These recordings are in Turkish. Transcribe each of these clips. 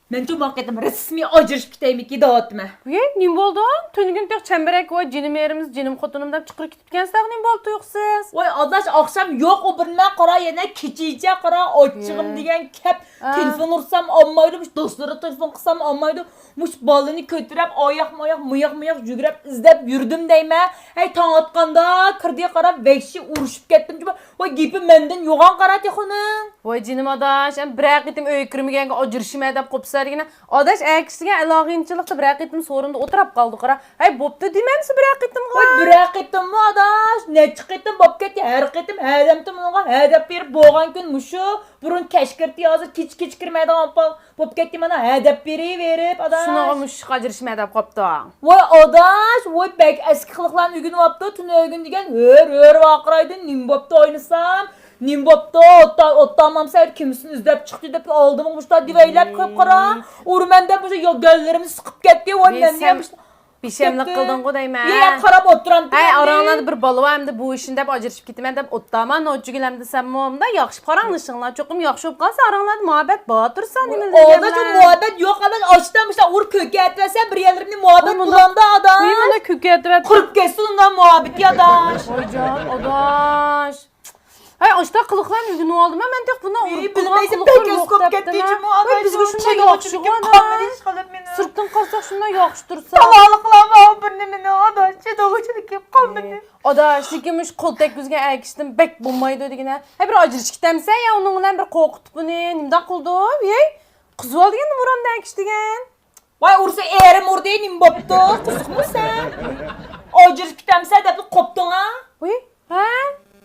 Men çok vaktim resmi acırışıp gideyim ki dağıtma. Uy, nim boldu? Tönügün tek çemberek ve cinim yerimiz, cinim xotunum dep çıkır gitip gensek nim boldu yoksuz? Vay adaş akşam yok o birine kara yine keçice kara açığım diyen kep telefon ursam almaydı dostlara telefon kısam almaydı muş balını kötürep ayak mıyak jügrep izlep yürüdüm deyme hey tan atkanda kırdıya kara vekşi uruşup gittim gibi vay gibi menden yoğan kara tekonun. Vay cinim adaş, bırak gittim öykürümü genge acırışım edep kopsar yine. Adaş ekşigen elağınçılıkta bırak gittim sorunda oturap kaldı kara. Hey boptu dememsi bırak gittim Vay kara. bırak gittim mi adaş ne çıkıttım bop gitti her gittim hedemtim ona hedep bir boğan gün muşu burun keşkirti yazı kiç kirmedi ampal bop gitti bana hedep biri verip adaş. Şuna olmuş acırışım edep koptu. Vay adaş, vay bek eski kılıklan ügün vaptı, tün ögün digen hör vakıraydı, nimbopta oynasam, nimbopta ottamam sayır kimsin izlep çıktı dep aldım olmuşlar diveylep kıpkıra, urmende bu şey gözlerimi sıkıp gitti, vay ben diye Bir şeyimlik kıldın o deyme. Ya karab oturan Hey aranlarda bir balığa hem de bu işin dep acırışıp gittim hem de ottama nocugil hem de sen muamda yaxşı paranlışınlar çokum yaxşı olup kalsa aranlarda muhabbet bağıtırsan demir Oda çok muhabbet yok adam açtamışlar ur köke etmese bir yerlerini muhabbet bulandı adam. Uyumada köke etvet. Kırıp geçsin ondan muhabbet ya adaş. Hocam odaş. Hey açta kılıklar üzgün oldum hemen tek bundan Bilmeyse pek yoskop gettiğim o adaş. Biz şunda yaxşı bana. Sırtın kalsak şunda yaxşı dursa. Tavalıklama birnemini adaş. Çedoğuçuluk yap kalmını. Odaş dikimiş kol tek bizge erkiştim bek bulmaydı digine. He bir acırış kitemsen ya onunla bir korkutup bunu nimden kıldı. Yey. Kız oldu ya numaramda erkiş digen. Vay ursa eğerim orada enim boptu. Kızık mı sen? Acır kitemse de koptun ha? Uy. Ha?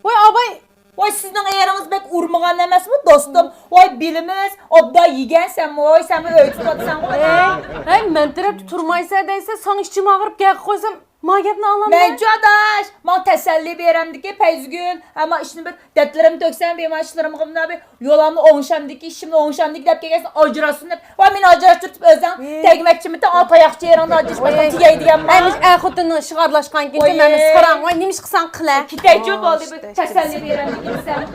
Uy abay. Vay sizin eğeriniz bek urmağan emez mi dostum? Vay bilimiz obda yigen sen vay sen mi öğütüp atsan koyma? Hey mentere tuturmaysa deyse son işçim ağırıp gel koysam magetini alamam. Bence adaş. Man teselli beremdiki pezgün. Ama işini bir dertlerimi döksen benim açlarımı kımda bir yolamı oğuşamdiki işimle oğuşamdiki dep gelsin acırasın dep. Vay beni acıraştırıp özden tekmekçimi de alt ayakçı yerinde acırışmasın tiyey diyen Hem hiç erkutunu şıgarlaşkan gibi Oy. məni saran. Vay neymiş kısan kıla. Kiteyci oldu bir teselli beremdiki sen.